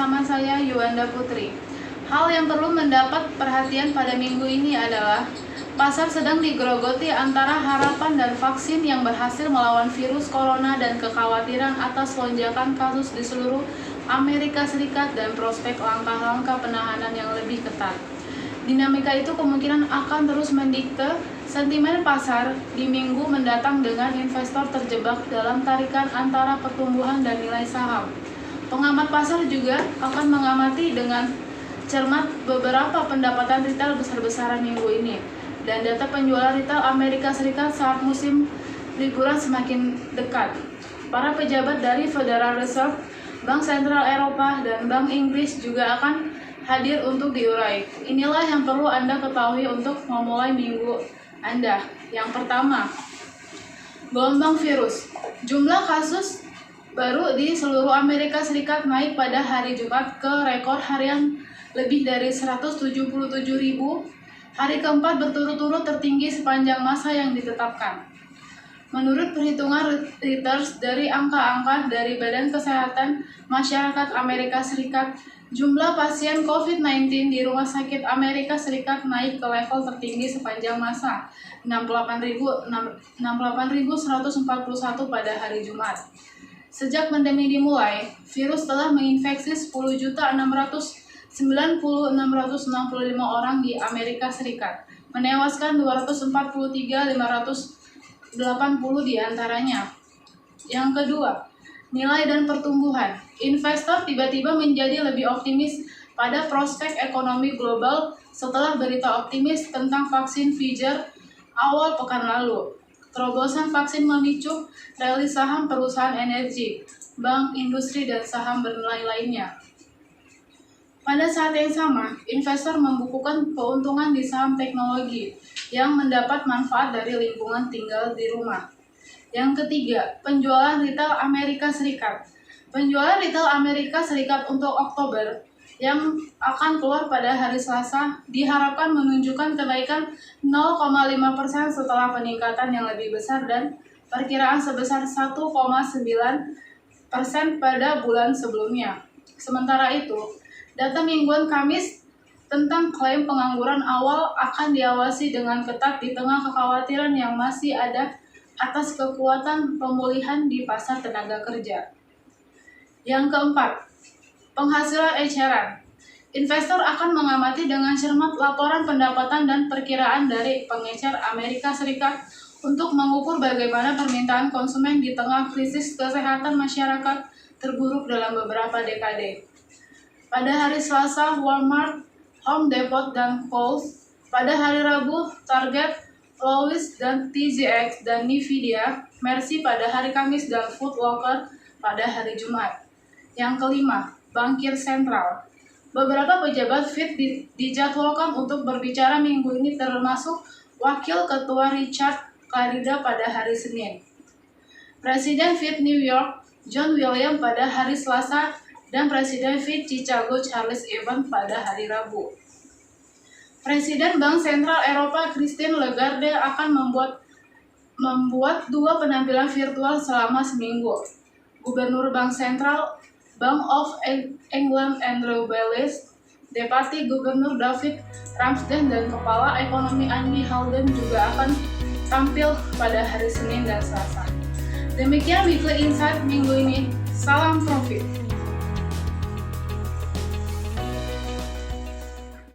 bersama saya Yuanda Putri. Hal yang perlu mendapat perhatian pada minggu ini adalah pasar sedang digerogoti antara harapan dan vaksin yang berhasil melawan virus corona dan kekhawatiran atas lonjakan kasus di seluruh Amerika Serikat dan prospek langkah-langkah penahanan yang lebih ketat. Dinamika itu kemungkinan akan terus mendikte sentimen pasar di minggu mendatang dengan investor terjebak dalam tarikan antara pertumbuhan dan nilai saham. Pengamat pasar juga akan mengamati dengan cermat beberapa pendapatan retail besar-besaran minggu ini dan data penjualan retail Amerika Serikat saat musim liburan semakin dekat. Para pejabat dari Federal Reserve, Bank Sentral Eropa, dan Bank Inggris juga akan hadir untuk diurai. Inilah yang perlu Anda ketahui untuk memulai minggu Anda. Yang pertama, gelombang virus. Jumlah kasus baru di seluruh Amerika Serikat naik pada hari Jumat ke rekor harian lebih dari 177.000, hari keempat berturut-turut tertinggi sepanjang masa yang ditetapkan. Menurut perhitungan Reuters dari angka-angka dari Badan Kesehatan Masyarakat Amerika Serikat, jumlah pasien COVID-19 di Rumah Sakit Amerika Serikat naik ke level tertinggi sepanjang masa, 68.141 pada hari Jumat. Sejak pandemi dimulai, virus telah menginfeksi 10.690.665 orang di Amerika Serikat, menewaskan 243.580 di antaranya. Yang kedua, nilai dan pertumbuhan. Investor tiba-tiba menjadi lebih optimis pada prospek ekonomi global setelah berita optimis tentang vaksin Pfizer awal pekan lalu. Terobosan vaksin memicu rally saham perusahaan energi, bank, industri, dan saham bernilai lainnya. Pada saat yang sama, investor membukukan keuntungan di saham teknologi yang mendapat manfaat dari lingkungan tinggal di rumah. Yang ketiga, penjualan retail Amerika Serikat. Penjualan retail Amerika Serikat untuk Oktober yang akan keluar pada hari Selasa diharapkan menunjukkan kenaikan 0,5% setelah peningkatan yang lebih besar dan perkiraan sebesar 1,9% pada bulan sebelumnya. Sementara itu, data mingguan Kamis tentang klaim pengangguran awal akan diawasi dengan ketat di tengah kekhawatiran yang masih ada atas kekuatan pemulihan di pasar tenaga kerja. Yang keempat, penghasilan eceran. Investor akan mengamati dengan cermat laporan pendapatan dan perkiraan dari pengecer Amerika Serikat untuk mengukur bagaimana permintaan konsumen di tengah krisis kesehatan masyarakat terburuk dalam beberapa dekade. Pada hari Selasa, Walmart, Home Depot, dan Kohl's. Pada hari Rabu, Target, Lowe's, dan TJX, dan Nvidia. Mercy pada hari Kamis, dan Foot Locker pada hari Jumat. Yang kelima, bankir sentral. Beberapa pejabat Fed dijadwalkan untuk berbicara minggu ini termasuk Wakil Ketua Richard Clarida pada hari Senin. Presiden Fed New York, John Williams pada hari Selasa, dan Presiden Fed Chicago Charles Evans pada hari Rabu. Presiden Bank Sentral Eropa Christine Lagarde akan membuat dua penampilan virtual selama seminggu. Gubernur Bank Sentral Bank of England Andrew Baylis, Deputi Gubernur David Ramsden, dan Kepala Ekonomi Andy Halden juga akan tampil pada hari Senin dan Selasa. Demikian Weekly Insight minggu ini. Salam profit!